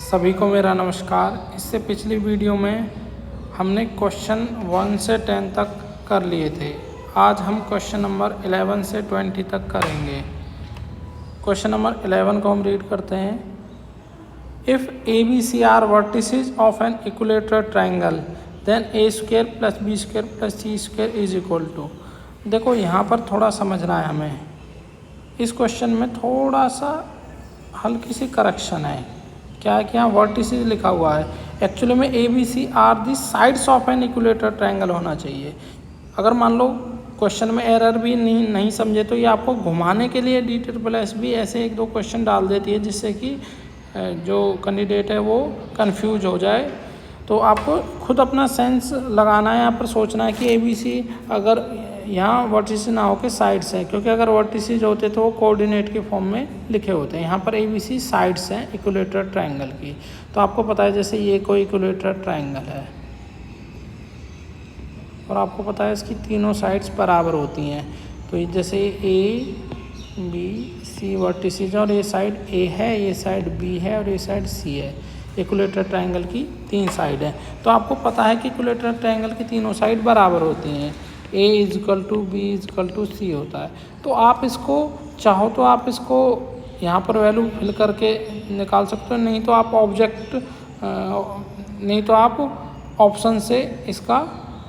सभी को मेरा नमस्कार। इससे पिछली वीडियो में हमने क्वेश्चन 1 से 10 तक कर लिए थे। आज हम क्वेश्चन नंबर 11 से 20 तक करेंगे। क्वेश्चन नंबर 11 को हम रीड करते हैं। If A B C are vertices of an equilateral triangle then A square plus B square plus C square is equal to. देखो यहाँ पर थोड़ा समझना है हमें। इस क्वेश्चन में थोड़ा सा हल्की सी करेक्शन है। क्या है कि यहाँ वर्टिसेस लिखा हुआ है, एक्चुअली में A B C are the sides of an equilateral triangle होना चाहिए। अगर मान लो क्वेश्चन में एरर भी नहीं समझे तो ये आपको घुमाने के लिए D++ भी ऐसे एक दो क्वेश्चन डाल देती है जिससे कि जो कैंडिडेट है वो कंफ्यूज हो जाए। तो आपको खुद अपना सेंस लगाना है, यहाँ पर सोचना है कि ए बी सी अगर यहाँ वर्टिसेस ना होकर साइड्स हैं, क्योंकि अगर वर्टिसेस होते तो वो कोऑर्डिनेट के फॉर्म में लिखे होते हैं। यहाँ पर ए बी सी साइड्स हैं इक्विलेटरल ट्रायंगल की। तो आपको पता है जैसे ये कोई इक्विलेटरल ट्रायंगल है और आपको पता है इसकी तीनों साइड्स बराबर होती हैं। तो जैसे ए बी सी वर्टिसेस और ये साइड ए है, ये साइड बी है और ये साइड सी है। इक्विलेटरल ट्रायंगल की 3 साइड हैं। तो आपको पता है कि इक्विलेटरल ट्रायंगल की तीनों साइड बराबर होती हैं। A equal to B equal to C होता है। तो आप इसको चाहो तो आप इसको यहाँ पर वैल्यू फिल करके निकाल सकते हो, नहीं तो आप ऑप्शन से इसका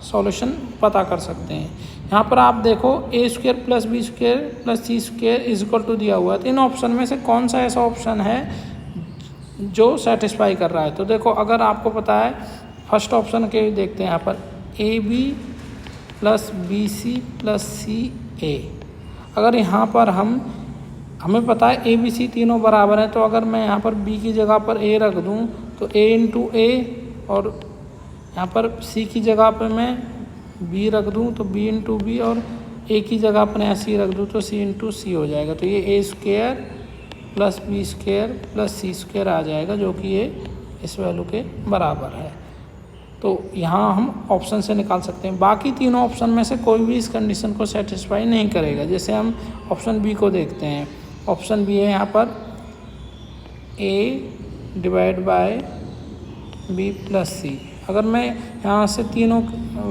सॉल्यूशन पता कर सकते हैं। यहाँ पर आप देखो A square plus B square plus C square equal to दिया हुआ है। तो इन ऑप्शन में से कौन सा ऐसा ऑप्शन है जो सेटिस्फाई कर रहा है। तो देखो अगर आपको पता है फर्स्ट ऑप्शन के देखते हैं, यहाँ पर A B plus B C plus C A. अगर यहाँ पर हमें पता है ए बी सी तीनों बराबर हैं, तो अगर मैं यहाँ पर बी की जगह पर ए रख दूँ तो ए इंटू ए, और यहाँ पर सी की जगह पर मैं बी रख दूँ तो बी इंटू बी, और ए की जगह पर यहाँ सी रख दूँ तो सी इंटू सी हो जाएगा। तो ये A square plus B square plus C square आ जाएगा, जो कि ये इस वैल्यू के बराबर है। तो यहाँ हम ऑप्शन से निकाल सकते हैं। बाकी तीनों ऑप्शन में से कोई भी इस कंडीशन को सेटिस्फाई नहीं करेगा। जैसे हम ऑप्शन बी को देखते हैं। ऑप्शन बी है यहाँ पर a divide by B plus C. अगर मैं यहाँ से तीनों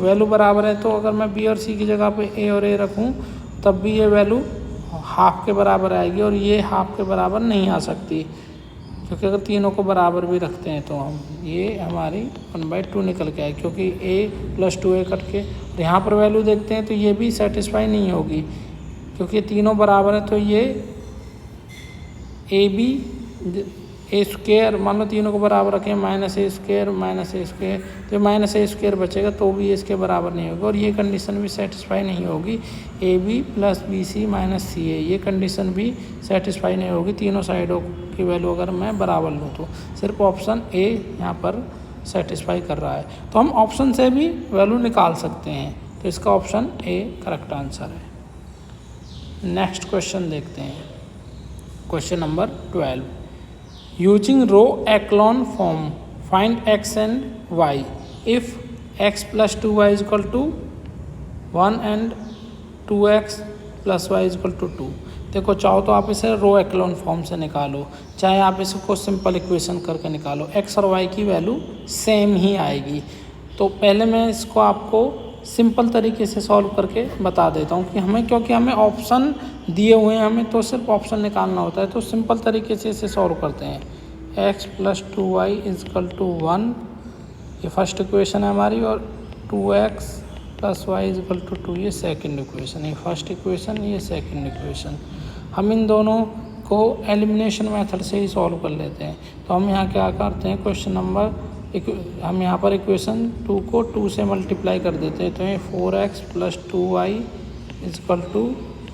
वैल्यू बराबर है तो अगर मैं बी और सी की जगह पे ए और ए रखूँ तब भी ये वैल्यू हाफ के बराबर आएगी, और ये हाफ के बराबर नहीं आ सकती, क्योंकि अगर तीनों को बराबर भी रखते हैं तो हम ये हमारी 1/2 निकल के आए, क्योंकि a प्लस 2a कट के। और यहाँ पर वैल्यू देखते हैं तो ये भी सेटिस्फाई नहीं होगी, क्योंकि तीनों बराबर है। तो ये ए बी ए स्क्वायर, मान लो तीनों को बराबर रखें, माइनस ए स्क्वायर, तो माइनस ए स्क्वायर बचेगा तो भी इसके बराबर नहीं होगा, और ये कंडीशन भी सेटिस्फाई नहीं होगी। A B plus B C minus C A, ये कंडीशन भी सेटिस्फाई नहीं होगी तीनों साइडों की वैल्यू अगर मैं बराबर लूँ तो। सिर्फ ऑप्शन ए यहाँ पर सेटिस्फाई कर रहा है। तो हम ऑप्शन से भी वैल्यू निकाल सकते हैं। तो इसका ऑप्शन ए करेक्ट आंसर है। नेक्स्ट क्वेश्चन देखते हैं। Question number 12। Using row echelon form, find x and y if x plus 2y is equal to 1 and 2x plus y is equal to 2। देखो चाहो तो आप इसे रो एक्लोन फॉर्म से निकालो, चाहे आप इसको सिंपल इक्वेशन करके निकालो, x और y की वैल्यू सेम ही आएगी। तो पहले मैं इसको आपको सिंपल तरीके से सॉल्व करके बता देता हूँ कि क्योंकि हमें ऑप्शन दिए हुए हैं, हमें तो सिर्फ ऑप्शन निकालना होता है। तो सिंपल तरीके से इसे सॉल्व करते हैं। x plus 2y is equal to 1, ये फर्स्ट इक्वेशन है हमारी, और 2x plus y is equal to 2, ये सेकंड इक्वेशन। ये फर्स्ट इक्वेशन, ये सेकंड इक्वेशन। हम इन दोनों को एलिमिनेशन मेथड से ही सॉल्व कर लेते हैं। तो हम यहाँ क्या करते हैं, क्वेश्चन नंबर हम यहाँ पर इक्वेशन 2 को 2 से मल्टीप्लाई कर देते हैं। तो ये 4x plus 2y is equal to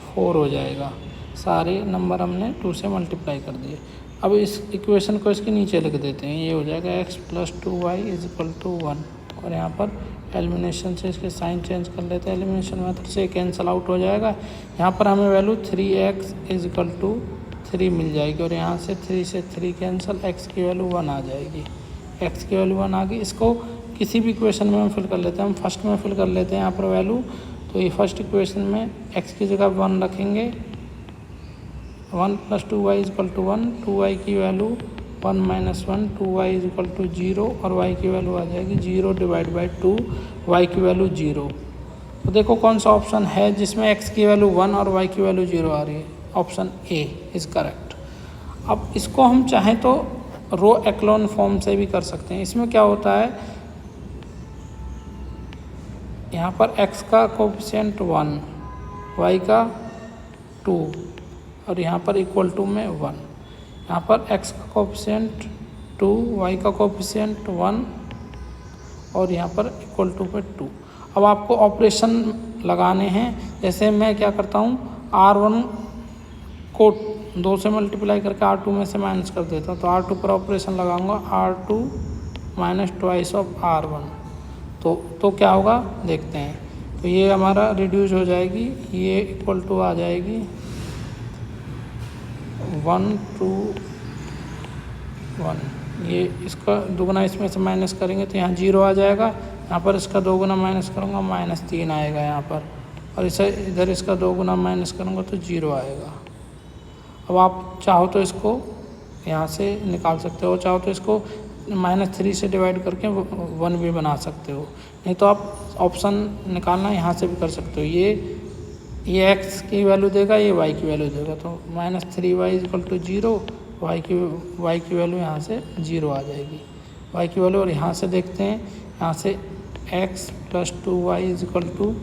4 हो जाएगा। सारे नंबर हमने 2 से मल्टीप्लाई कर दिए। अब इस इक्वेशन को इसके नीचे लिख देते हैं। ये हो जाएगा x plus 2y is equal to 1, और यहाँ पर एलिमिनेशन से इसके साइन चेंज कर लेते हैं। एलिमिनेशन मेथड से कैंसिल आउट हो जाएगा। यहाँ पर हमें वैल्यू 3x इजकल टू 3 मिल जाएगी, और यहाँ से 3 से 3 कैंसिल, x की वैल्यू 1 आ जाएगी। x की वैल्यू 1 आ गई। इसको किसी भी इक्वेशन में हम फिल कर लेते हैं। हम फर्स्ट में फिल कर लेते हैं यहाँ पर वैल्यू। तो ये फर्स्ट इक्वेशन में x की जगह 1 रखेंगे, 1 plus 2y is equal to 1, 2y की value 1 minus 1 2y is equal to 0 और y की वैल्यू आ जाएगी 0 डिवाइड बाई 2, y की वैल्यू 0। तो देखो कौन सा ऑप्शन है जिसमें x की वैल्यू 1 और y की वैल्यू 0 आ रही है। Option A is correct. अब इसको हम चाहें तो रो एक्लोन फॉर्म से भी कर सकते हैं। इसमें क्या होता है, यहाँ पर x का कोफिशिएंट 1, y का 2 और यहाँ पर इक्वल टू में 1। यहाँ पर x का कोफिशिएंट 2, y का कोफिशिएंट 1 और यहाँ पर इक्वल टू पे 2। अब आपको ऑपरेशन लगाने हैं। जैसे मैं क्या करता हूँ, R1 को 2 से मल्टीप्लाई करके R2 में से माइनस कर देता हूँ। तो R2 पर ऑपरेशन लगाऊंगा, R2 minus twice of R1। तो क्या होगा देखते हैं। तो ये हमारा रिड्यूस हो जाएगी, ये इक्वल टू आ जाएगी 1 2 1। ये इसका दोगुना इसमें से माइनस करेंगे तो यहाँ 0 आ जाएगा। यहाँ पर इसका 2 गुना माइनस करूँगा -3 आएगा यहाँ पर, और इसे इधर इसका 2 गुना माइनस करूँगा तो 0 आएगा। अब आप चाहो तो इसको यहाँ से निकाल सकते हो, चाहो तो इसको -3 से डिवाइड करके 1 भी बना सकते हो, नहीं तो आप ऑप्शन निकालना यहाँ से भी कर सकते हो। ये x की वैल्यू देगा, ये y की वैल्यू देगा। तो -3y is equal to 0, y की वैल्यू यहाँ से 0 आ जाएगी, y की वैल्यू। और यहाँ से देखते हैं, यहाँ से x plus 2y is equal to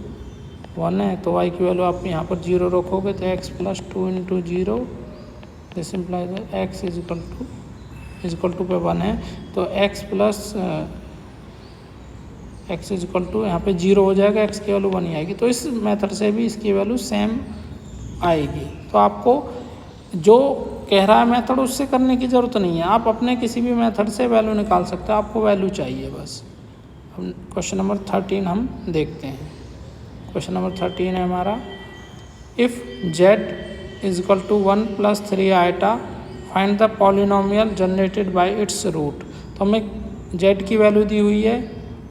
1 है, तो y की वैल्यू आप यहाँ पर 0 रखोगे तो x plus 2 into 0, this implies x is equal to पे 1 है। तो x plus x is equal to यहाँ पे 0 हो जाएगा, x की वैल्यू 1 ही आएगी। तो इस मेथड से भी इसकी वैल्यू सेम आएगी। तो आपको जो कह रहा है मेथड उससे करने की ज़रूरत नहीं है, आप अपने किसी भी मेथड से वैल्यू निकाल सकते हो, आपको वैल्यू चाहिए बस। हम क्वेश्चन नंबर 13 हम देखते हैं। क्वेश्चन नंबर 13 है हमारा, if z is equal to 1 plus 3 iota find the polynomial generated by its root. तो हमें z की वैल्यू दी हुई है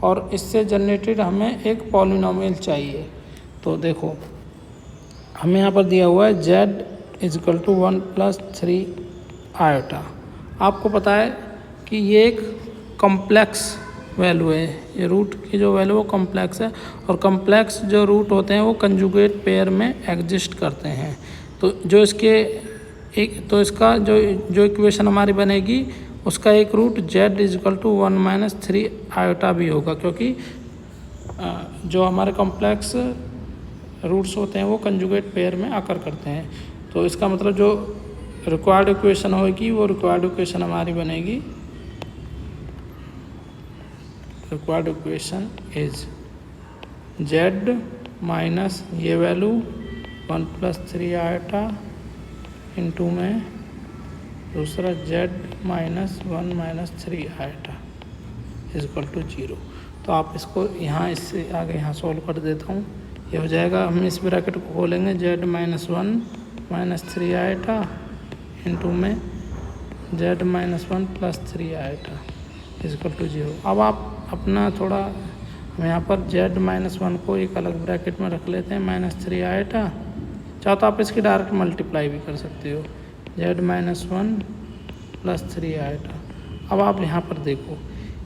और इससे जनरेटेड हमें एक पॉलिनोमियल चाहिए। तो देखो हमें यहाँ पर दिया हुआ है z is equal to 1 plus 3 iota. आपको पता है कि ये एक कॉम्प्लेक्स वैल्यू है, ये रूट की जो वैल्यू वो कॉम्प्लेक्स है, और कॉम्प्लेक्स जो रूट होते हैं वो कंजुगेट पेयर में एग्जिस्ट करते हैं। तो जो इसका जो इक्वेशन हमारी बनेगी उसका एक root z is equal to 1 minus 3 iota भी होगा, क्योंकि जो हमारे कॉम्प्लेक्स रूट्स होते हैं वो कंजुगेट पेयर में आकर करते हैं। तो इसका मतलब जो रिक्वायर्ड इक्वेशन होगी वो रिक्वायर्ड इक्वेशन हमारी बनेगी, required equation is z minus ये वैल्यू 1 प्लस 3 आयोटा इंटू में दूसरा z minus 1 minus 3 iota is equal to 0। तो आप इसको यहाँ इससे आगे यहाँ सॉल्व कर देता हूँ। ये हो जाएगा, हम इस ब्रैकेट को खोलेंगे, z minus 1 minus 3 iota into में z minus 1 plus 3 iota is equal to 0। अब आप अपना थोड़ा, हम यहाँ पर z माइनस 1 को एक अलग ब्रैकेट में रख लेते हैं, -3 आयोटा। चाहो तो आप इसकी डायरेक्ट मल्टीप्लाई भी कर सकते हो, z माइनस 1 प्लस 3 आयोटा। अब आप यहाँ पर देखो,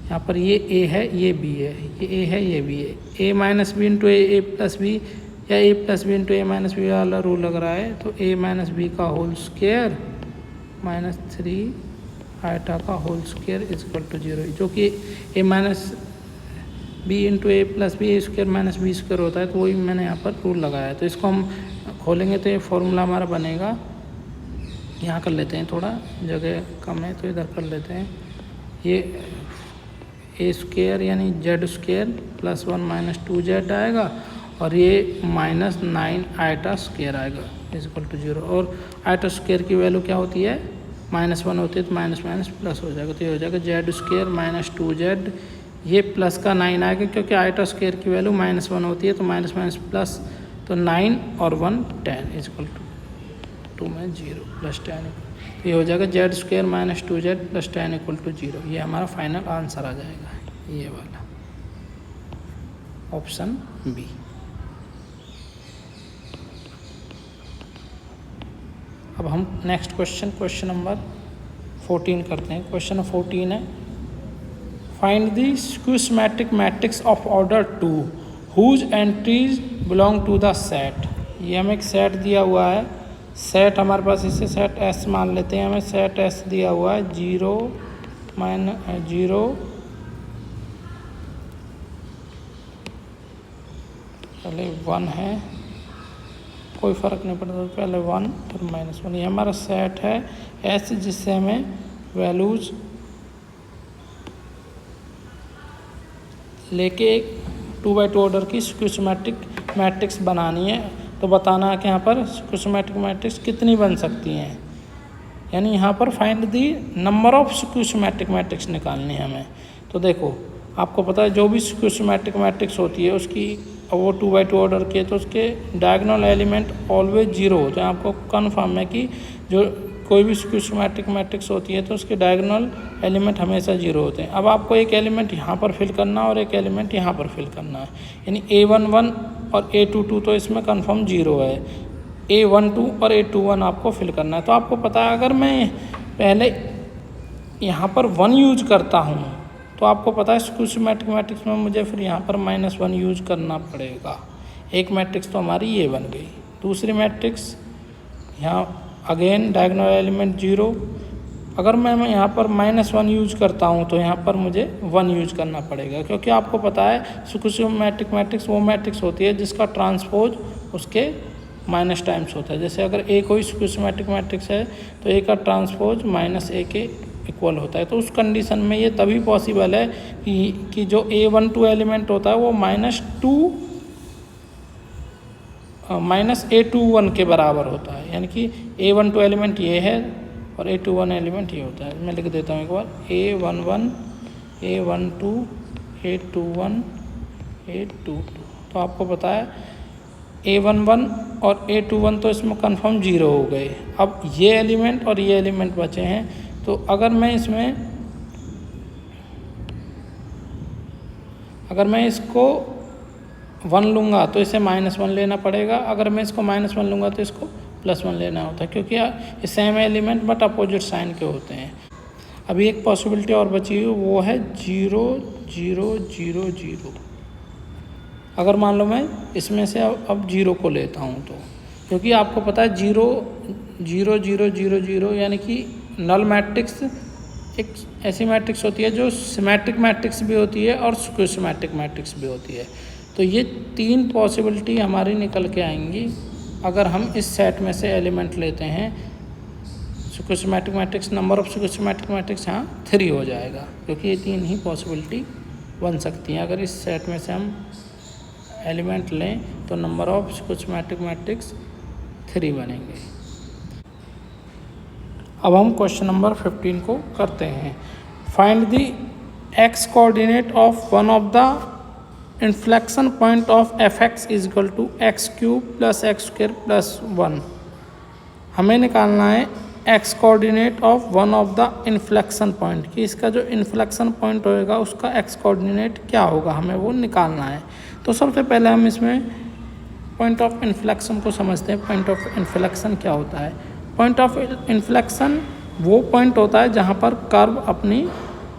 यहाँ पर ये a है, ये b है, ये a है, ये b है। a minus B into A plus B या a plus B into A minus B वाला रूल लग रहा है। तो a माइनस बी का होल स्क्वायर माइनस 3 आयोटा का whole square is equal to 0, जो कि a minus B into A plus B square minus B square होता है। तो वही मैंने यहाँ पर रूल लगाया है। तो इसको हम खोलेंगे तो ये फॉर्मूला हमारा बनेगा, यहाँ कर लेते हैं, थोड़ा जगह कम है तो इधर कर लेते हैं। ये ए स्क्वायर यानी Z square plus 1 minus 2z आएगा, और ये माइनस 9 आयोटा स्क्वायर आएगा इज इक्वल टू 0। और आयोटा स्क्वायर की वैल्यू क्या होती है, -1 होती है, तो माइनस माइनस प्लस हो जाएगा। तो ये हो जाएगा जेड स्क्वायर माइनस 2z, ये प्लस का 9 आएगा क्योंकि आयोटा स्क्वायर की वैल्यू -1 होती है, तो माइनस माइनस प्लस, तो 9 और 1 10 इज इक्वल टू 2 में 0 प्लस 10। तो ये हो जाएगा Z square minus 2z plus 10 equal to 0। ये हमारा फाइनल आंसर आ जाएगा, ये वाला ऑप्शन बी। अब हम नेक्स्ट क्वेश्चन नंबर 14 करते हैं। क्वेश्चन 14 है, find the skew symmetric matrix of order 2 whose entries belong to the set. ये हमें एक सेट दिया हुआ है, सेट हमारे पास, इसे सेट एस मान लेते हैं, हमें सेट एस दिया हुआ है 0 पहले 1 है, कोई फ़र्क नहीं पड़ता, पहले 1 फिर -1। ये हमारा सेट है एस जिससे हमें वैल्यूज लेके एक 2x2 ऑर्डर की स्क्यूसमैटिक मैट्रिक्स बनानी है। तो बताना है कि यहाँ पर स्क्यूसमैटिक मैट्रिक्स कितनी बन सकती हैं, यानी यहाँ पर find the number of skew symmetric matrix निकालनी है हमें। तो देखो आपको पता है जो भी स्क्यूसमैटिक मैट्रिक्स होती है उसकी, वो 2x2 ऑर्डर की है तो उसके डायगोनल एलिमेंट ऑलवेज 0 होते हैं। आपको कन्फर्म है कि जो कोई भी स्क्यूसमैटिक मैट्रिक्स होती है तो उसके डायगोनल एलिमेंट हमेशा 0 होते हैं। अब आपको एक एलिमेंट यहाँ पर फिल करना है और एक एलिमेंट यहाँ पर फिल करना है, यानी A11 और A22 तो इसमें कंफर्म 0 है, A12 और A21 आपको फिल करना है। तो आपको पता है अगर मैं पहले यहाँ पर 1 यूज करता हूँ तो आपको पता है स्क्यूसमैटिक मैट्रिक्स में मुझे फिर यहाँ पर -1 यूज करना पड़ेगा। एक मैट्रिक्स तो हमारी ये बन गई, दूसरी मैट्रिक्स यहाँ अगेन डायगोनल एलिमेंट 0। अगर मैं यहाँ पर -1 यूज करता हूँ तो यहाँ पर मुझे 1 यूज करना पड़ेगा, क्योंकि आपको पता है स्क्यूसमैटिक मैट्रिक्स वो मैट्रिक्स होती है जिसका ट्रांसपोज उसके माइनस टाइम्स होता है। जैसे अगर A कोई स्क्यूसमैटिक मैट्रिक्स है तो A का ट्रांसपोज -A के इक्वल होता है। तो उस कंडीशन में ये तभी पॉसिबल है कि जो A12 एलिमेंट होता है वो -A21 के बराबर होता है, यानी कि A12 एलिमेंट ये है और A21 एलिमेंट ये होता है। मैं लिख देता हूँ एक बार, A11 A12 A21 A22। तो आपको पता है A11 और A21 तो इसमें कंफर्म 0 हो गए। अब ये एलिमेंट और ये एलिमेंट बचे हैं, तो अगर मैं इसको 1 लूँगा तो इसे -1 लेना पड़ेगा, अगर मैं इसको -1 लूँगा तो इसको +1 लेना होता है, क्योंकि ये same element but opposite sign के होते हैं। अभी एक पॉसिबिलिटी और बची हुई, वो है 0 0 0 0। अगर मान लो मैं इसमें से अब 0 को लेता हूँ तो, क्योंकि आपको पता है 0 0 0 0 0 यानी कि नल मैट्रिक्स एक ऐसी मैट्रिक्स होती है जो सिमेट्रिक मैट्रिक्स भी होती है और स्क्यूसमैटिक मैट्रिक्स भी होती है। तो ये 3 पॉसिबिलिटी हमारी निकल के आएंगी अगर हम इस सेट में से एलिमेंट लेते हैं। स्क्यूसमैटिक matrix, number of skew symmetric matrix यहाँ 3 हो जाएगा, क्योंकि ये 3 ही पॉसिबिलिटी बन सकती हैं। अगर इस सेट में से हम एलिमेंट लें तो नंबर ऑफ स्क्यूसमैटिक मैट्रिक्स 3 बनेंगे। अब हम क्वेश्चन नंबर 15 को करते हैं। Find the x coordinate of one of the inflection point of fx is equal to x³ + x² + 1। हमें निकालना है x coordinate of one of the inflection point, कि इसका जो इन्फ्लेक्शन पॉइंट होएगा उसका x कोऑर्डिनेट क्या होगा, हमें वो निकालना है। तो सबसे पहले हम इसमें पॉइंट ऑफ इन्फ्लेक्शन को समझते हैं। पॉइंट ऑफ इन्फ्लेक्शन क्या होता है? पॉइंट ऑफ इन्फ्लेक्शन वो पॉइंट होता है जहाँ पर कर्व अपनी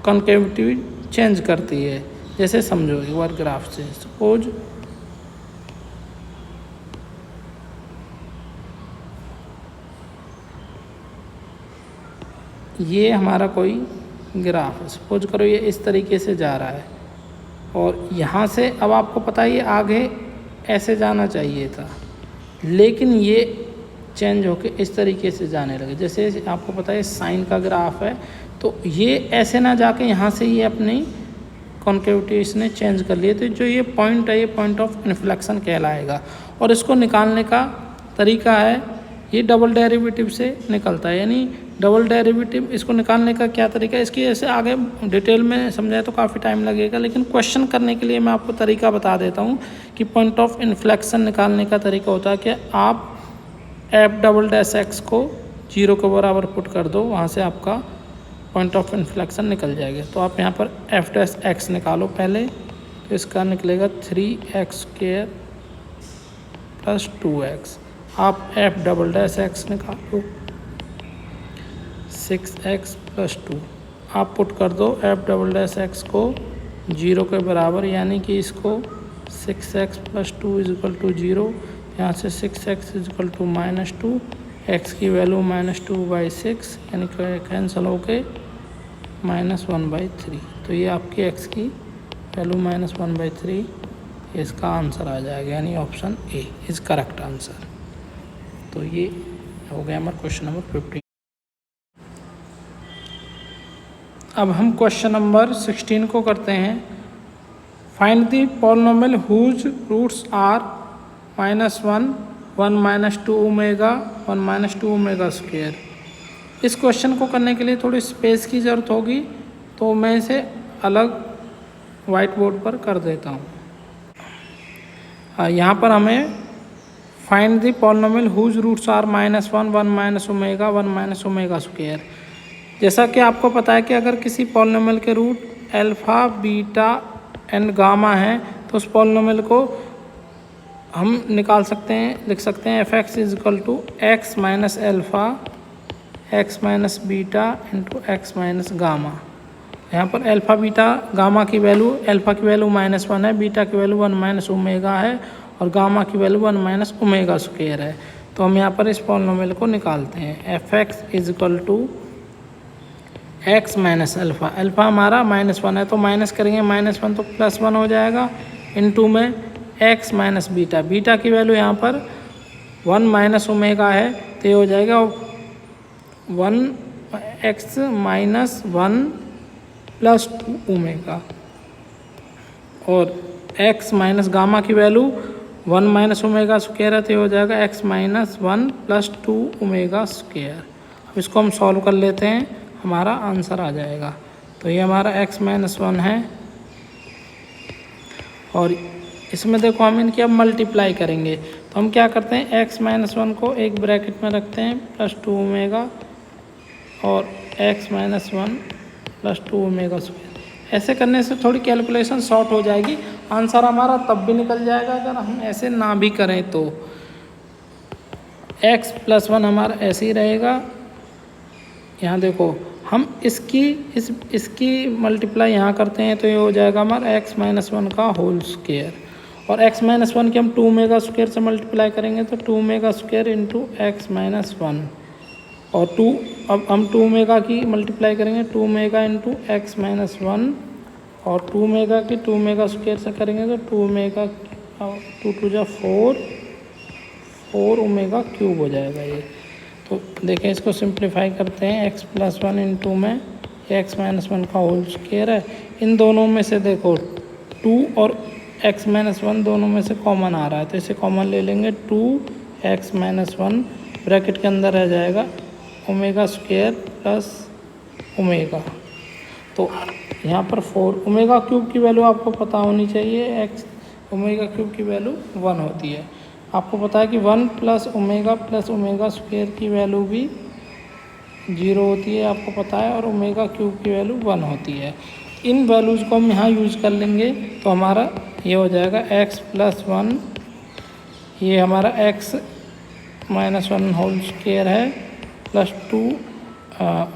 कॉन्केविटी चेंज करती है। जैसे समझो एक बार ग्राफ से, सपोज ये हमारा कोई ग्राफ है, सपोज करो ये इस तरीके से जा रहा है और यहाँ से अब आपको पता है ये आगे ऐसे जाना चाहिए था, लेकिन ये चेंज होके इस तरीके से जाने लगे। जैसे आपको पता है साइन का ग्राफ है, तो ये ऐसे ना जाके यहाँ से ये अपनी कॉन्केविटी इसने चेंज कर लिए, तो जो ये पॉइंट है ये पॉइंट ऑफ इन्फ्लेक्शन कहलाएगा। और इसको निकालने का तरीका है, ये डबल डेरिवेटिव से निकलता है। यानी डबल डेरिवेटिव इसको निकालने का क्या तरीका है, इसकी ऐसे आगे डिटेल में समझाए तो काफ़ी टाइम लगेगा, लेकिन क्वेश्चन करने के लिए मैं आपको तरीका बता देता हूँ कि पॉइंट ऑफ इन्फ्लेक्शन निकालने का तरीका होता है कि आप f"(x) को 0 के बराबर पुट कर दो, वहाँ से आपका पॉइंट ऑफ इन्फ्लेक्शन निकल जाएगा। तो आप यहाँ पर f'(x) निकालो पहले, तो इसका निकलेगा 3x² + 2x। आप f"(x) निकालो, 6x+2 आप पुट कर दो f डबल डैश x को 0 के बराबर, यानी कि इसको 6x+2 = 0, यहाँ से 6x = -2, x की वैल्यू -2/6 यानी कैंसिल होके -1/3। तो ये आपकी x की वैल्यू -1/3, इसका आंसर आ जाएगा, यानी option A is correct answer. तो ये हो गया हमारा क्वेश्चन नंबर 15। अब हम क्वेश्चन नंबर 16 को करते हैं। Find the polynomial whose roots are -1, 1 - 2 omega, 1 - 2 omega square. इस क्वेश्चन को करने के लिए थोड़ी स्पेस की ज़रूरत होगी, तो मैं इसे अलग वाइट बोर्ड पर कर देता हूँ। यहाँ पर हमें find the polynomial whose roots are -1, 1 - omega, 1 - omega square. जैसा कि आपको पता है कि अगर किसी पॉलिनोमियल के root alpha, beta and gamma हैं, तो उस पॉलिनोमियल को हम निकाल सकते हैं, लिख सकते हैं f(x) = x - alpha, x - beta into x - gamma. यहाँ पर अल्फ़ा, बीटा, गामा की वैल्यू, अल्फ़ा की वैल्यू -1 है, बीटा की वैल्यू 1 - ओमेगा है और गामा की वैल्यू 1 - ओमेगा स्क्वायर है। तो हम यहाँ पर इस पॉलिनोमियल को निकालते हैं। f(x) = x - अल्फ़ा, अल्फ़ा हमारा -1 है, तो माइनस करेंगे -1 तो +1 हो जाएगा, इनटू में x - बीटा, बीटा की वैल्यू यहाँ पर 1 - ओमेगा है, तो ये हो जाएगा 1x - 1 + 2 ओमेगा, और x - गामा की वैल्यू 1 - ओमेगा स्क्वायर है, तो ये हो जाएगा x - 1 + 2 ओमेगा स्क्वायर। अब इसको हम सॉल्व कर लेते हैं, हमारा आंसर आ जाएगा। तो ये हमारा x - 1 है, और इसमें देखो हम इनकी अब मल्टीप्लाई करेंगे। तो हम क्या करते हैं, x - 1 को एक ब्रैकेट में रखते हैं +2 ओमेगा, और x - 1 + 2 ओमेगा स्क्वायर। ऐसे करने से थोड़ी कैलकुलेशन शॉर्ट हो जाएगी, आंसर हमारा तब भी निकल जाएगा अगर हम ऐसे ना भी करें तो। x + 1 हमारा ऐसे ही रहेगा। यहाँ देखो हम इसकी मल्टीप्लाई यहाँ करते हैं, तो ये हो जाएगा हमारा x - 1 का होल स्क्वायर, और x - 1 की हम 2 ओमेगा स्क्वायर से मल्टीप्लाई करेंगे, तो 2 ओमेगा स्क्वायर इंटू x - 1, और 2, अब हम 2 ओमेगा की मल्टीप्लाई करेंगे, 2 ओमेगा इंटू x - 1, और 2 ओमेगा की 2 ओमेगा स्क्वायर से करेंगे, तो 2 ओमेगा 2 × 2 = 4 ओमेगा क्यूब हो जाएगा ये। तो देखें, इसको सिंप्लीफाई करते हैं, x + 1 इंटू में x - 1 का होल स्क्वायर है, इन दोनों में से देखो 2 और x - 1 दोनों में से कॉमन आ रहा है, तो इसे कॉमन ले लेंगे, 2x - 1 ब्रैकेट के अंदर रह जाएगा ओमेगा स्क्वायर प्लस ओमेगा। तो यहाँ पर 4 ओमेगा क्यूब की वैल्यू आपको पता होनी चाहिए, x ओमेगा क्यूब की वैल्यू 1 होती है। आपको पता है कि 1 + ओमेगा स्क्वायर की वैल्यू भी 0 होती है, आपको पता है, और ओमेगा क्यूब की वैल्यू 1 होती है। इन वैल्यूज़ को हम यहाँ यूज़ कर लेंगे, तो हमारा ये हो जाएगा x + 1, ये हमारा x - 1 होल स्क्वायर है, +2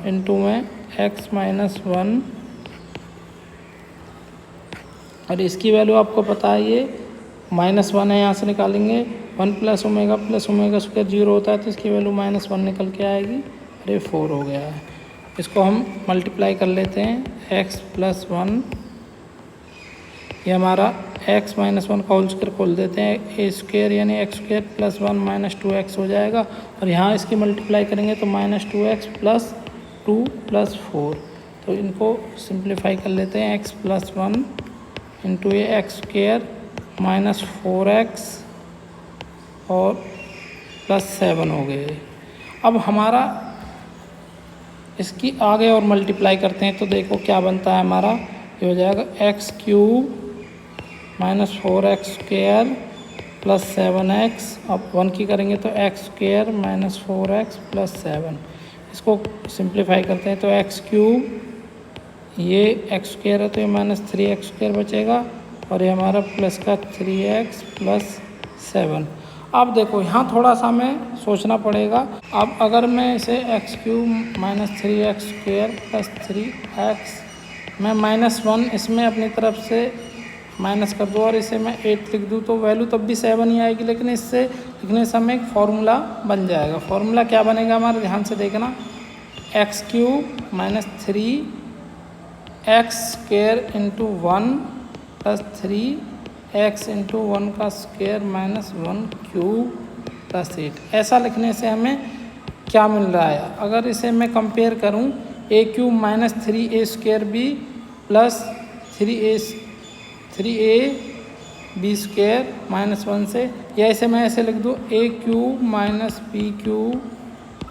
इंटू में x - 1, और इसकी वैल्यू आपको पता है, ये -1 है, यहाँ से निकालेंगे 1 + ओमेगा स्क्वायर 0 होता है, तो इसकी वैल्यू -1 निकल के आएगी, और ये 4 हो गया है। इसको हम मल्टीप्लाई कर लेते हैं, x + 1, ये हमारा x - 1 का होल स्क्वायर खोल देते हैं, a स्क्वायर यानी x² + 1 - 2x हो जाएगा, और यहाँ इसकी मल्टीप्लाई करेंगे तो -2x + 2 + 4। तो इनको सिंप्लीफाई कर लेते हैं, x + 1 इंटू ये x² -4x और +7 हो गए। अब हमारा इसकी आगे और मल्टीप्लाई करते हैं, तो देखो क्या बनता है हमारा, ये हो जाएगा x³ -4x² +7x, अब 1 की करेंगे तो x² -4x +7। इसको सिंप्लीफाई करते हैं, तो x³ ये x² है, तो ये -3x² बचेगा, और ये हमारा प्लस का 3x + 7। अब देखो यहाँ थोड़ा सा हमें सोचना पड़ेगा। अब अगर मैं इसे x³ minus 3x² plus 3x मैं -1 इसमें अपनी तरफ से माइनस कर दूँ और इसे मैं 8 लिख दूँ तो वैल्यू तब भी 7 ही आएगी, लेकिन इससे लिखने से हमें एक फार्मूला बन जाएगा। फार्मूला क्या बनेगा हमारा, ध्यान से देखना, x³ minus 3x² into 1 plus 3x into 1 का स्क्वायर माइनस 1³ प्लस 8। ऐसा लिखने से हमें क्या मिल रहा है, अगर इसे मैं कंपेयर करूं a³ minus 3a² plus 3ab² minus 1 से, या इसे मैं ऐसे लिख दूं a³ minus b³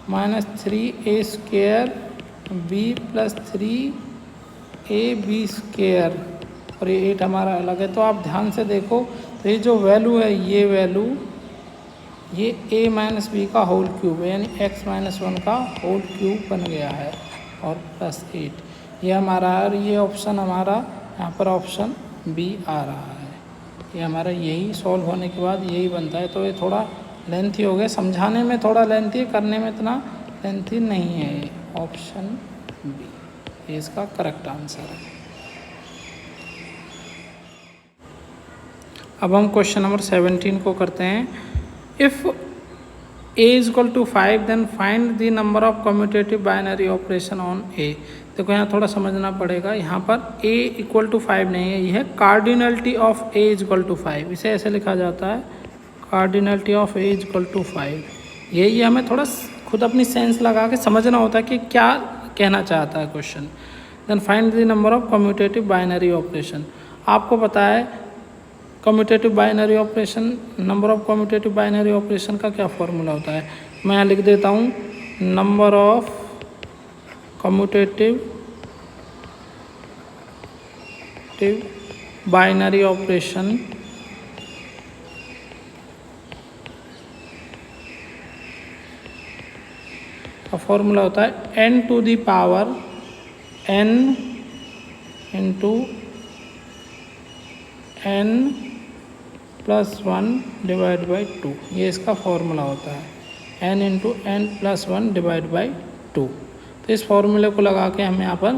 minus 3a² b plus 3ab² और ये 8 हमारा अलग है। तो आप ध्यान से देखो तो ये जो वैल्यू है ये वैल्यू ये a माइनस बी का होल क्यूब है, यानी x माइनस 1 का होल क्यूब बन गया है और प्लस 8 ये हमारा है। और ये ऑप्शन हमारा यहाँ पर ऑप्शन बी आ रहा है, ये हमारा यही सॉल्व होने के बाद यही बनता है। तो ये थोड़ा लेंथी हो गया, समझाने में थोड़ा लेंथी, करने में इतना लेंथी नहीं है। ऑप्शन बी ये इसका करेक्ट आंसर है। अब हम क्वेश्चन नंबर 17 को करते हैं। If a equal to 5 then find the number of commutative binary operation on a। देखो यहाँ थोड़ा समझना पड़ेगा, यहाँ पर a इक्वल टू 5 नहीं है, यह है cardinality of a equal to 5। इसे ऐसे लिखा जाता है cardinality of a equal to 5। यही हमें थोड़ा खुद अपनी सेंस लगा के समझना होता है कि क्या कहना चाहता है question. Then find the number of commutative binary operation. आपको पता है commutative binary operation, number of commutative binary operation का क्या फॉर्मूला होता है। मैं यहाँ लिख देता हूँ, number of commutative binary operation का फॉर्मूला होता है n to the power n into n plus 1 divide by 2। ये इसका फॉर्मूला होता है n into n plus 1 divide by 2। तो इस फॉर्मूले को लगा के हम यहाँ पर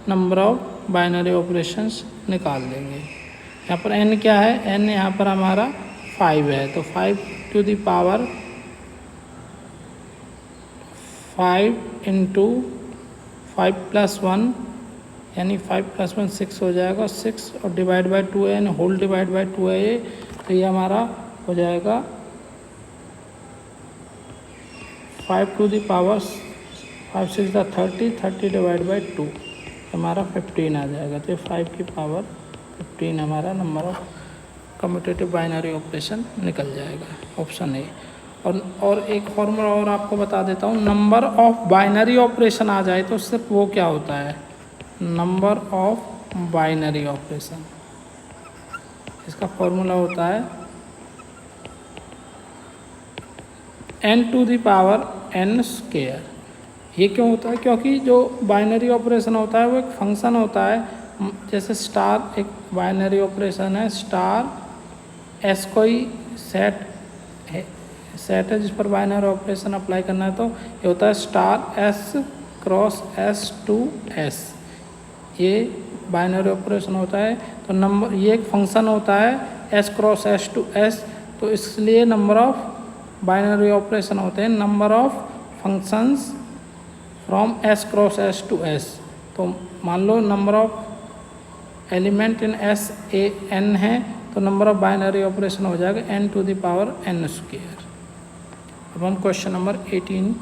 नंबर ऑफ बाइनरी ऑपरेशंस निकाल देंगे। यहाँ पर n क्या है, n यहाँ पर हमारा 5 है, तो 5 to the power 5 into 5 plus 1 यानी 5 प्लस 1 6 हो जाएगा, 6 और डिवाइड बाई 2 है यानी होल डिवाइड बाई 2 है ये, तो ये हमारा हो जाएगा 5 to the power 5 6 30, 30 divide by 2 हमारा 15 आ जाएगा। तो 5 की पावर 15 हमारा number of commutative binary operation निकल जाएगा, ऑप्शन ए। और एक फॉर्मूला और आपको बता देता हूँ, नंबर ऑफ बाइनरी ऑपरेशन आ जाए तो सिर्फ वो क्या होता है, नंबर ऑफ बाइनरी ऑपरेशन, इसका फॉर्मूला होता है n to the power n square. ये क्यों होता है, क्योंकि जो बाइनरी ऑपरेशन होता है वो एक फंक्शन होता है, जैसे स्टार एक बाइनरी ऑपरेशन है, स्टार s कोई सेट है जिस पर बाइनरी ऑपरेशन अप्लाई करना है, तो ये होता है star s cross s to s। ये बाइनरी ऑपरेशन होता है, तो नंबर ये एक फंक्शन होता है s cross s to s, तो इसलिए नंबर ऑफ बाइनरी ऑपरेशन होते हैं number of functions from s cross s to s। तो मान लो number of element in s a n है, तो नंबर ऑफ बाइनरी ऑपरेशन हो जाएगा n to the power n square. अब हम क्वेश्चन नंबर 18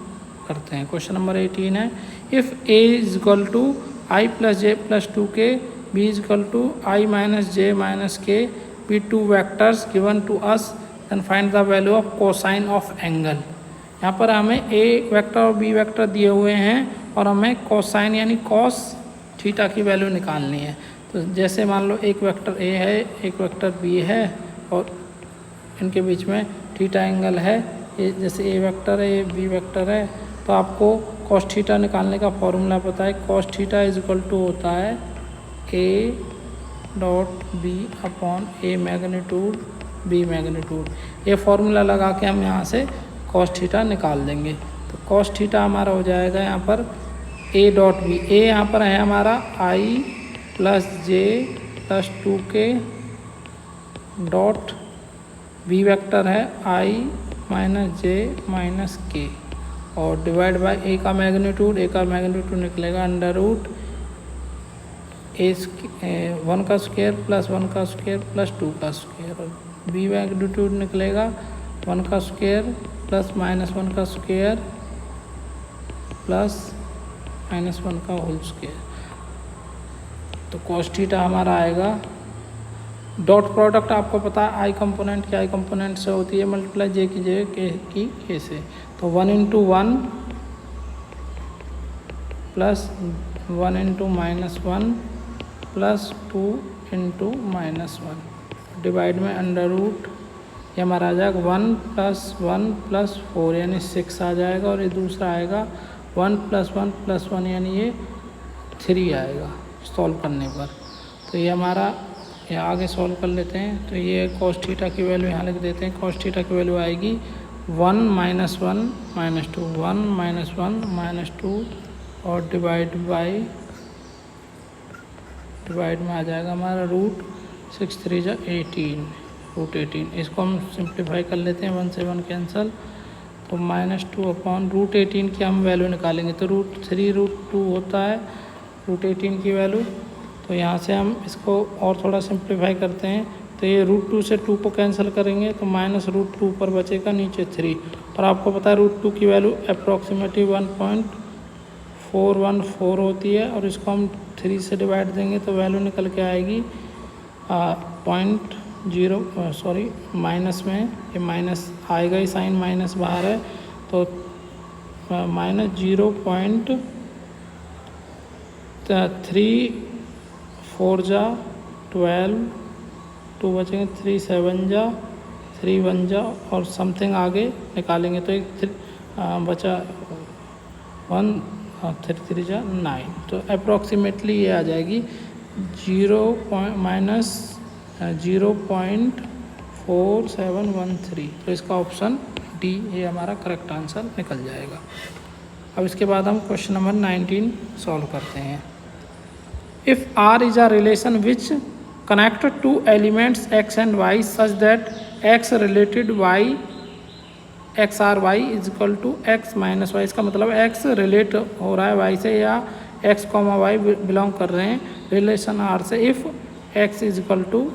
करते हैं। क्वेश्चन नंबर 18 है, if a is equal to i plus J plus 2k, b is equal to i minus J minus k, be two vectors given to us, then find the value of cosine of angle। यहाँ पर हमें a vector और b vector दिए हुए हैं और हमें cosine यानी कॉस थीटा की वैल्यू निकालनी है। तो जैसे मान लो एक वेक्टर a है, एक वेक्टर b है और इनके बीच में थीटा एंगल है, ये जैसे a वेक्टर है, ये b वेक्टर है, तो आपको कॉस थीटा निकालने का फॉर्मूला पता है। Cos theta is equal to होता है a dot b upon a magnitude B magnitude. ये फॉर्मूला लगा के हम यहाँ से कॉस थीटा निकाल देंगे। तो कॉस थीटा हमारा हो जाएगा यहाँ पर ए डॉट बी। ए यहाँ पर है हमारा i plus J plus 2k dot B vector है आई माइनस जे माइनस के और डिवाइड बाय ए का मैग्नीट्यूड निकलेगा अंडर रूट ए 1 का स्क्वायर प्लस 1 का स्क्वायर प्लस 2 का स्क्वायर और बी मैग्नीट्यूड निकलेगा 1 का स्क्वायर प्लस माइनस 1 का स्क्वायर प्लस माइनस 1 का होल स्क्वायर। तो कॉस थीटा हमारा आएगा, डॉट प्रोडक्ट आपको पता है आई कंपोनेंट की आई कंपोनेंट से होती है मल्टीप्लाई जे की जे के से। तो 1 into 1 plus 1 into minus 1 plus 2 into minus 1 divide में अंडर रूट ये हमारा आ जाएगा 1 प्लस 4 यानी 6 आ जाएगा और ये दूसरा आएगा 1 प्लस 1 यानी ये 3 आएगा सॉल्व करने पर। तो ये हमारा ये आगे सॉल्व कर लेते हैं। तो ये कॉस थीटा की वैल्यू यहाँ लिख देते हैं। कॉस थीटा की वैल्यू आएगी 1 माइनस 1 माइनस 2 1 माइनस 1 माइनस 2 और डिवाइड में आ जाएगा हमारा रूट 6 3 जा 18 रूट 18। इसको हम सिंप्लीफाई कर लेते हैं, 1 से 1 कैंसल। तो माइनस 2 अपॉन रूट 18 की हम वैल्यू निकालेंगे तो रूट 3 रूट 2 होता है रूट 18 की वैल्यू। तो यहाँ से हम इसको और थोड़ा सिंप्लीफाई करते हैं। तो ये रूट 2 से 2 को कैंसिल करेंगे तो माइनस रूट 2 पर बचेगा नीचे 3 और आपको पता है रूट 2 की वैल्यू अप्रॉक्सीमेटली 1.414 होती है और इसको हम 3 से डिवाइड देंगे तो वैल्यू निकल के आएगी माइनस में ये माइनस आएगा ही, साइन माइनस बाहर है तो माइनस 0.34 जा 12 2 बचेंगे 3 7 जा 3 1 जा और समथिंग आगे निकालेंगे तो एक बचा 1 3 3 जा 9। तो अप्रॉक्सीमेटली ये आ जाएगी -0.4713। तो इसका ऑप्शन डी ये हमारा करेक्ट आंसर निकल जाएगा। अब इसके बाद हम क्वेश्चन नंबर 19 सॉल्व करते हैं। If R is a relation which connect two elements x and y such that x related y X R Y is equal to X minus Y. इसका मतलब x रिलेट हो रहा है y से या x comma Y belong कर रहे हैं रिलेशन R से। If x is equal to,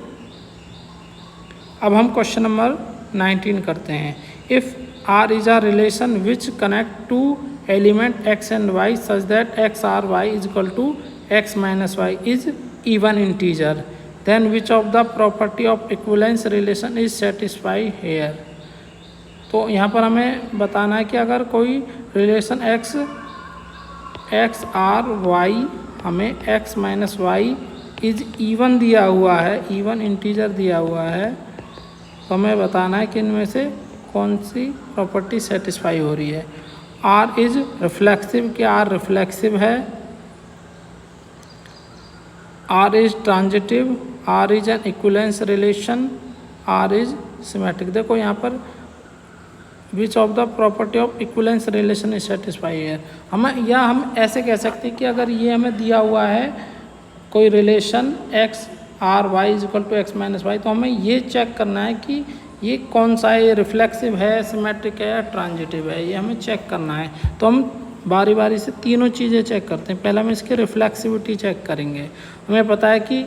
अब हम क्वेश्चन नंबर 19 करते हैं। If R is a relation which connect two element x and y such that x R Y is equal to x minus Y is even integer, then which of the property of equivalence relation is satisfy here. तो यहाँ पर हमें बताना है कि अगर कोई relation X R Y हमें x minus Y is even दिया हुआ है, इवन इंटीजर दिया हुआ है, तो हमें बताना है कि इनमें से कौन सी प्रॉपर्टी सेटिस्फाई हो रही है। R इज रिफ्लेक्सिव, क्या R रिफ्लेक्सिव है? R is transitive, R is an equivalence relation, R is symmetric. देखो यहाँ पर विच of the property of equivalence relation is satisfy है। हम ऐसे कह सकते हैं कि अगर ये हमें दिया हुआ है कोई relation X R Y is equal to X minus Y, तो हमें ये चेक करना है कि ये कौन सा है, ये रिफ्लेक्सिव है, सिमेट्रिक है या ट्रांजिटिव है, ये हमें चेक करना है। तो हम बारी बारी से तीनों चीज़ें चेक करते हैं। पहले हम इसकी रिफ्लेक्सिविटी चेक करेंगे। हमें पता है कि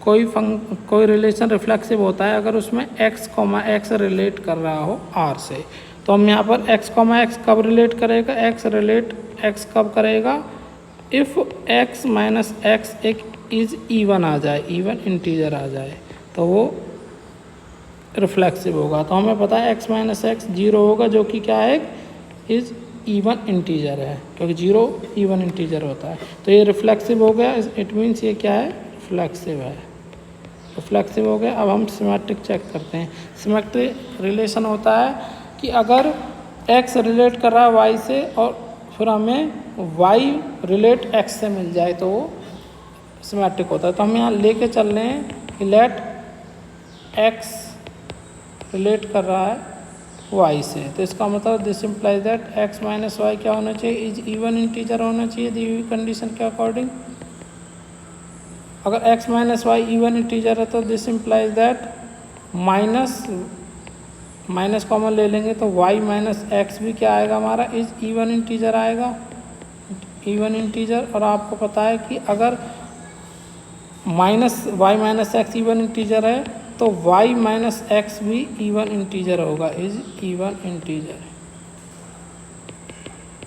कोई रिलेशन रिफ्लेक्सिव होता है अगर उसमें x, x रिलेट कर रहा हो r से। तो हम यहाँ पर x, x कब रिलेट करेगा? x कब करेगा? इफ़ x माइनस एक्स एक इज इवन आ जाए, इवन इंटीजर आ जाए तो वो रिफ्लेक्सिव होगा। तो हमें पता है x माइनस एक्स 0 होगा जो कि क्या है, इज इवन इंटीजर है, क्योंकि 0 इवन इंटीजर होता है। तो ये रिफ्लेक्सिव हो गया, इट मीन्स ये क्या है, रिफ्लेक्सिव है, रिफ्लेक्सिव हो गया। अब हम सिमेट्रिक चेक करते हैं। सिमेट्रिक रिलेशन होता है कि अगर x रिलेट कर रहा है y से और फिर हमें y रिलेट x से मिल जाए तो वो सिमेट्रिक होता है। तो हम यहाँ लेके चल रहे हैं कि लेट x रिलेट कर रहा है y से, तो इसका मतलब this implies that x minus Y क्या होना चाहिए, इज इवन इंटीजर होना चाहिए दी हुई कंडीशन के अकॉर्डिंग। अगर x minus Y even integer है तो this implies that minus common ले लेंगे तो y माइनस एक्स भी क्या आएगा हमारा, इज इवन इंटीजर आएगा, इवन इंटीजर। और आपको पता है कि अगर minus Y minus X even integer है तो y माइनस एक्स भी इवन इंटीजर होगा, इज इवन इंटीजर।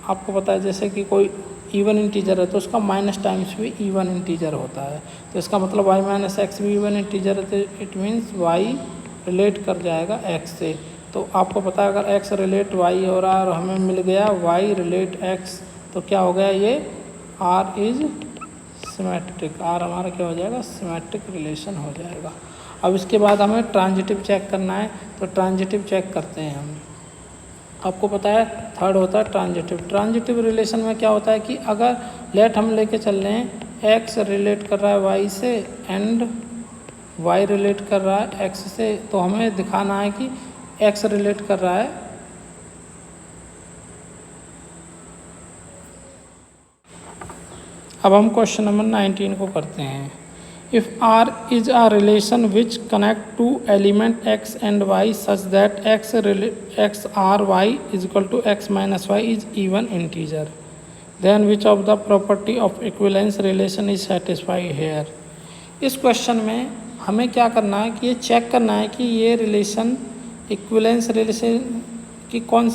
आपको पता है जैसे कि कोई इवन इंटीजर है तो उसका माइनस टाइम्स भी इवन इंटीजर होता है, तो इसका मतलब y माइनस एक्स भी इवन इंटीजर है, तो इट मीन्स y रिलेट कर जाएगा x से। तो आपको पता है अगर x रिलेट y हो रहा है और हमें मिल गया y रिलेट x, तो क्या हो गया ये r इज सिमेट्रिक, r हमारा क्या हो जाएगा, सिमेट्रिक रिलेशन हो जाएगा। अब इसके बाद हमें ट्रांजिटिव चेक करना है, तो ट्रांजिटिव चेक करते हैं हम। आपको पता है थर्ड होता है ट्रांजिटिव। ट्रांजिटिव रिलेशन में क्या होता है कि अगर लेट हम लेके चल रहे हैं x रिलेट कर रहा है y से एंड y रिलेट कर रहा है x से, तो हमें दिखाना है कि x रिलेट कर रहा है अब हम क्वेश्चन नंबर 19 को करते हैं। If R is a relation which connect two element x and y such that x r y is equal to x minus Y is even integer, then which of the property of equivalence relation is satisfied here. इस question में हमें क्या करना है कि ये check करना है कि ये रिलेशन इक्विवेलेंस रिलेशन की कौन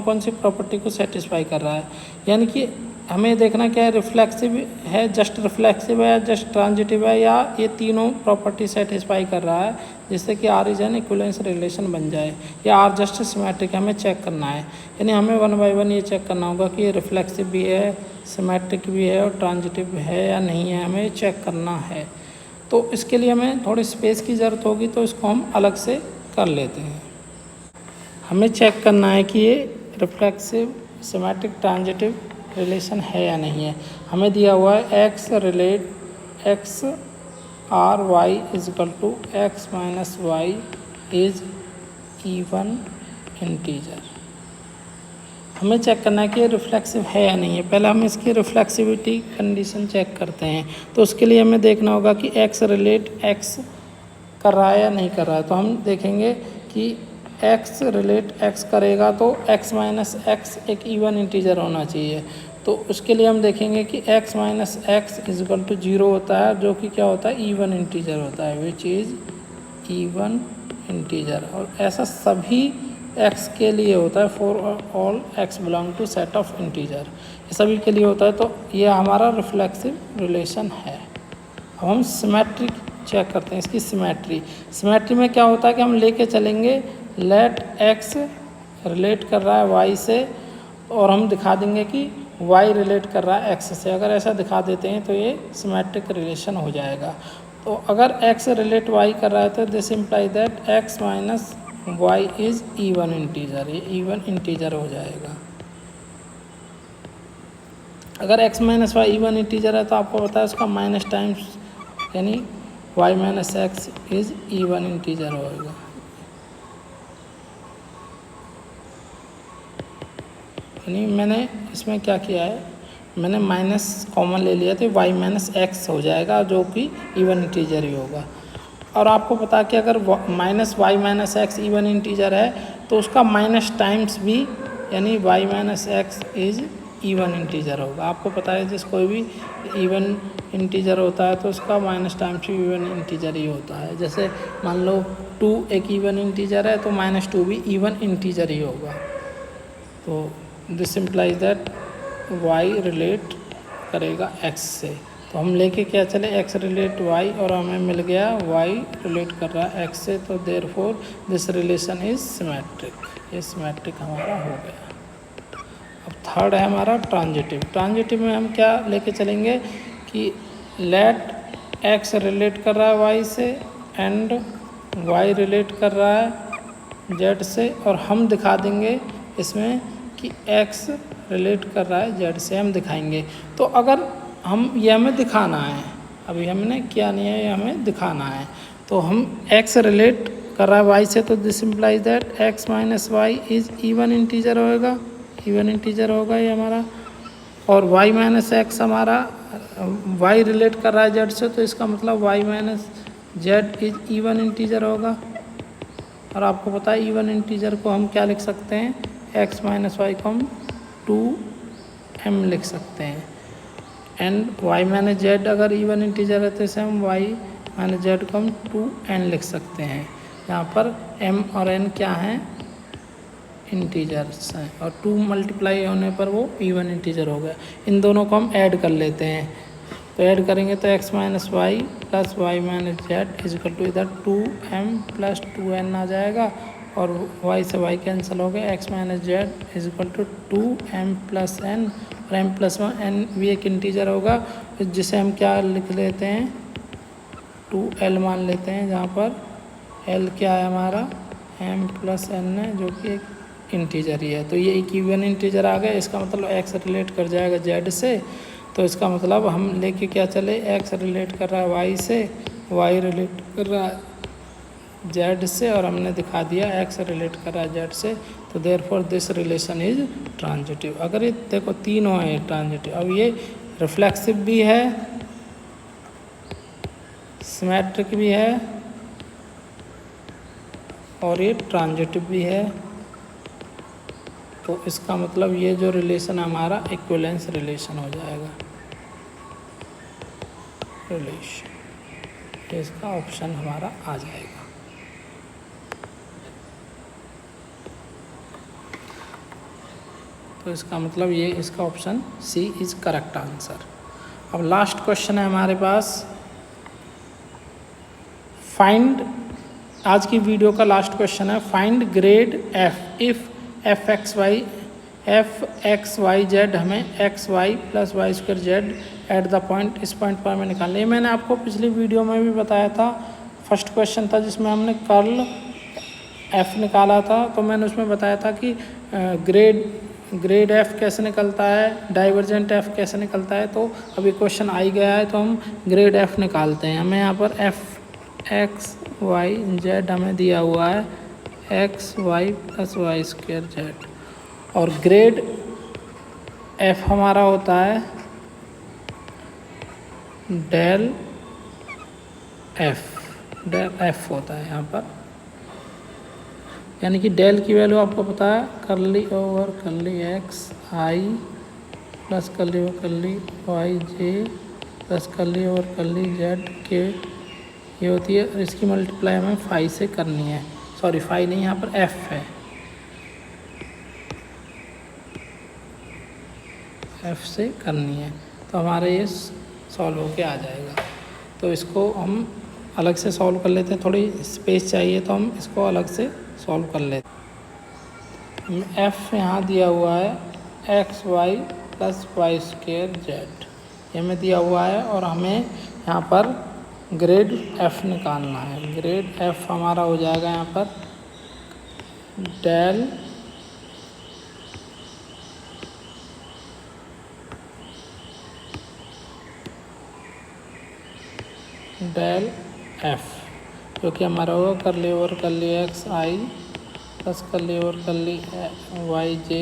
कौन सी प्रॉपर्टी को सेटिस्फाई कर रहा है। यानी कि हमें देखना क्या है, रिफ्लेक्सिव है, जस्ट रिफ्लेक्सिव है, जस्ट ट्रांजिटिव है, या ये तीनों प्रॉपर्टी सेटिस्फाई कर रहा है जिससे कि R is an equivalence relation बन जाए, या आर जस्ट सिमेट्रिक हमें चेक करना है। यानी हमें 1 बाय 1 ये चेक करना होगा कि ये रिफ्लेक्सिव भी है, सिमेट्रिक भी है और ट्रांजिटिव है या नहीं है, हमें चेक करना है। तो इसके लिए हमें थोड़ी स्पेस की ज़रूरत होगी, तो इसको हम अलग से कर लेते हैं। हमें चेक करना है कि ये रिफ्लेक्सिव सिमेट्रिक ट्रांजिटिव रिलेशन है या नहीं है। हमें दिया हुआ है x relate x R Y is equal to X minus Y is even integer. हमें चेक करना है कि ये रिफ्लेक्सिव है या नहीं है। पहले हम इसकी रिफ्लेक्सिविटी कंडीशन चेक करते हैं, तो उसके लिए हमें देखना होगा कि x रिलेट x कर रहा है या नहीं कर रहा है। तो हम देखेंगे कि x रिलेट x करेगा तो x माइनस एक्स एक इवन इंटीजर होना चाहिए। तो उसके लिए हम देखेंगे कि x minus X is equal to 0 होता है, जो कि क्या होता है, इवन इंटीजर होता है, विच इज़ इवन इंटीजर। और ऐसा सभी x के लिए होता है, for all x belong to set of integer, ये सभी के लिए होता है। तो ये हमारा रिफ्लेक्सिव रिलेशन है। अब हम सिमेट्रिक चेक करते हैं, इसकी सिमेट्री में क्या होता है कि हम लेके चलेंगे लेट x रिलेट कर रहा है y से, और हम दिखा देंगे कि y रिलेट कर रहा है x से। अगर ऐसा दिखा देते हैं तो ये सिमेट्रिक रिलेशन हो जाएगा। तो अगर x रिलेट y कर रहा है तो this imply that x minus Y is even integer, ये इवन इंटीजर हो जाएगा। अगर x minus Y even integer है तो आपको पता है उसका माइनस टाइम्स, यानी y minus X is even integer होगा। यानी मैंने इसमें क्या किया है, मैंने माइनस कॉमन ले लिया तो y माइनस एक्स हो जाएगा, जो कि इवन इंटीजर ही होगा। और आपको पता है कि अगर minus Y minus X even integer है तो उसका माइनस टाइम्स भी, यानी y minus X is even integer होगा। आपको पता है जिस कोई भी इवन इंटीजर होता है तो उसका माइनस टाइम्स भी इवन इंटीजर ही होता है। जैसे मान लो 2 एक इवन इंटीजर है तो -2 भी इवन इंटीजर ही होगा। तो this implies that y relate करेगा x से। तो हम लेके क्या चले x रिलेट y, और हमें मिल गया y रिलेट कर रहा है x से, तो therefore this relation is symmetric, ये सिमेट्रिक हमारा हो गया। अब थर्ड है हमारा ट्रांजिटिव में हम क्या लेके चलेंगे कि लेट x रिलेट कर रहा है y से एंड y रिलेट कर रहा है z से, और हम दिखा देंगे इसमें कि x रिलेट कर रहा है z से, हम दिखाएंगे। तो अगर हम ये हमें दिखाना है, अभी हमने क्या नहीं है, ये हमें दिखाना है। तो हम x रिलेट कर रहा है वाई से, तो this implies that X minus Y is even integer होएगा, इवन इंटीजर होगा ये हमारा। और y माइनस एक्स हमारा y रिलेट कर रहा है z से, तो इसका मतलब y minus Z is even integer होगा। और आपको पता है इवन इंटीजर को हम क्या लिख सकते हैं, x माइनस वाई को हम 2m लिख सकते हैं। एंड y माइनस जेड अगर इवन इंटीजर है तो इसे हम y माइनस जेड को हम 2n लिख सकते हैं। यहाँ पर m और n क्या हैं, इंटीजर्स हैं, और 2 मल्टीप्लाई होने पर वो इवन इंटीजर हो गया। इन दोनों को हम ऐड कर लेते हैं, तो ऐड करेंगे तो x minus Y plus Y minus Z is equal to इधर 2m प्लस 2n आ जाएगा, और y से y कैंसिल हो गया, x minus Z is equal to 2m प्लस n, और m प्लस n भी एक इंटीजर होगा जिसे हम क्या लिख लेते हैं, 2l मान लेते हैं, जहाँ पर l क्या है हमारा m प्लस n है जो कि एक इंटीजर ही है। तो ये एक इवन इंटीजर आ गया, इसका मतलब x रिलेट कर जाएगा z से, तो इसका मतलब हम लेके क्या चले, x रिलेट कर रहा है y से, y रिलेट कर रहा है z से, और हमने दिखा दिया x रिलेट कर रहा है z से, तो therefore this relation is transitive. अगर ये देखो तीनों है ट्रांजिटिव, अब ये रिफ्लेक्सिव भी है, सिमेट्रिक भी है, और ये ट्रांजिटिव भी है, तो इसका मतलब ये जो रिलेशन हमारा इक्विवेलेंस रिलेशन हो जाएगा, रिलेशन, इसका ऑप्शन हमारा आ जाएगा। तो इसका मतलब ये इसका option C is correct answer. अब लास्ट क्वेश्चन है हमारे पास, फाइंड, आज की वीडियो का लास्ट क्वेश्चन है, find grad F if F X Y Z हमें X Y plus Y square Z at the point, इस पॉइंट पर हमें निकालना है। मैंने आपको पिछली वीडियो में भी बताया था, फर्स्ट क्वेश्चन था जिसमें हमने कर्ल एफ निकाला था, तो मैंने उसमें बताया था कि ग्रेड एफ कैसे निकलता है, डाइवर्जेंट एफ कैसे निकलता है। तो अभी क्वेश्चन आ ही गया है, तो हम ग्रेड एफ निकालते हैं। हमें यहाँ पर एफ एक्स वाई जेड हमें दिया हुआ है, x Y plus Y square Z, और ग्रेड एफ हमारा होता है डेल एफ होता है यहाँ पर, यानी कि डेल की वैल्यू आपको पता है curly over curly X I plus curly over curly Y J plus curly over curly Z K, ये होती है, और इसकी मल्टीप्लाई हमें फाई से करनी है, सॉरी फाई नहीं, यहाँ पर एफ है, एफ से करनी है, तो हमारे ये सॉल्व होके आ जाएगा। तो इसको हम अलग से सॉल्व कर लेते हैं, थोड़ी स्पेस चाहिए तो हम इसको अलग से सॉल्व कर लेते हैं। एफ यहाँ दिया हुआ है x Y plus Y square z, ये हमें दिया हुआ है, और हमें यहाँ पर ग्रेड एफ निकालना है। ग्रेड एफ हमारा हो जाएगा यहाँ पर डेल एफ, जो कि हमारा होगा curly over curly X I plus curly over curly Y J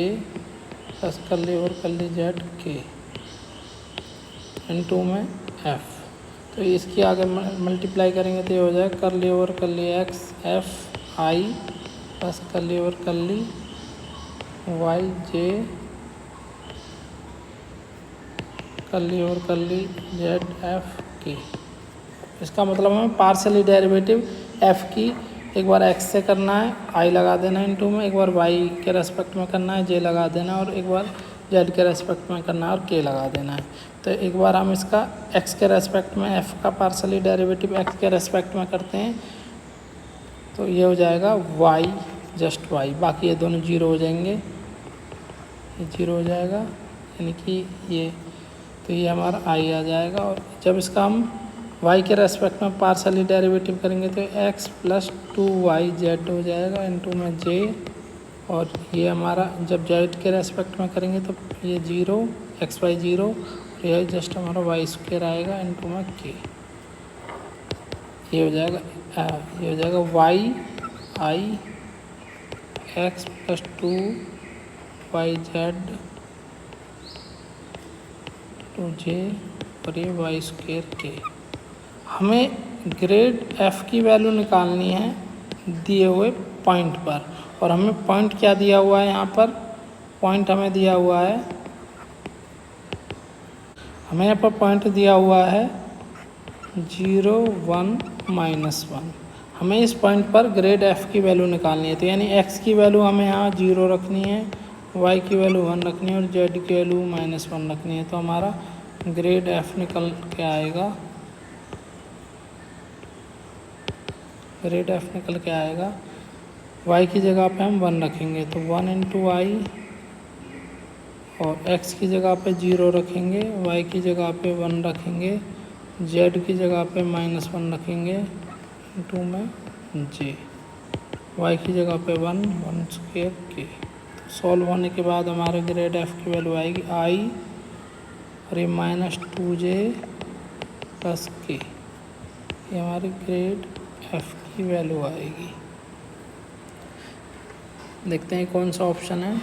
plus curly over curly Z K into में एफ। तो इसकी आगे मल्टीप्लाई करेंगे तो ये हो जाएगा curly over curly X F I plus curly over curly Y J curly over curly Z F की। इसका मतलब हमें पार्शियली डेरिवेटिव एफ की एक बार एक्स से करना है, आई लगा देना इनटू में, एक बार वाई के रेस्पेक्ट में करना है, जे लगा देना, और एक बार जेड के रेस्पेक्ट में करना है और के लगा देना है। तो एक बार हम इसका एक्स के रेस्पेक्ट में एफ का पार्शियली डेरिवेटिव एक्स के रेस्पेक्ट में करते हैं, तो ये हो जाएगा वाई जस्ट वाई, बाकी ये दोनों जीरो हो जाएंगे, ये जीरो हो जाएगा, यानी कि ये, तो ये हमारा आई आ जाएगा। और जब इसका हम y के रेस्पेक्ट में पार्शियली डेरिवेटिव करेंगे तो x प्लस 2yz हो जाएगा इनटू में j, और ये हमारा जब z के रेस्पेक्ट में करेंगे तो ये जीरो एक्स वाई जीरो, और यह जस्ट हमारा वाई स्क्वायर आएगा इनटू में k, ये हो जाएगा y आई एक्स प्लस 2 YZ 2J और ये y² K। हमें ग्रेड f की वैल्यू निकालनी है दिए हुए पॉइंट पर, और हमें पॉइंट क्या दिया हुआ है यहाँ पर, पॉइंट हमें दिया हुआ है, हमें यहाँ पर पॉइंट दिया हुआ है 0 1 -1। हमें इस पॉइंट पर ग्रेड f की वैल्यू निकालनी है, तो यानी x की वैल्यू हमें यहाँ 0 रखनी है, y की वैल्यू 1 रखनी है और z की वैल्यू -1 रखनी है। तो हमारा ग्रेड f निकल के आएगा, ग्रेड f निकल के आएगा, y की जगह पे हम 1 रखेंगे तो 1 × i, और x की जगह पे 0 रखेंगे, y की जगह पे 1 रखेंगे, z की जगह पे -1 रखेंगे, इंटू में j, y की जगह पे 1 K। सॉल्व होने के बाद हमारे ग्रेड f की वैल्यू आएगी i और ये -2j + k, ये हमारी ग्रेड f की वैल्यू आएगी। देखते हैं कौन सा ऑप्शन है।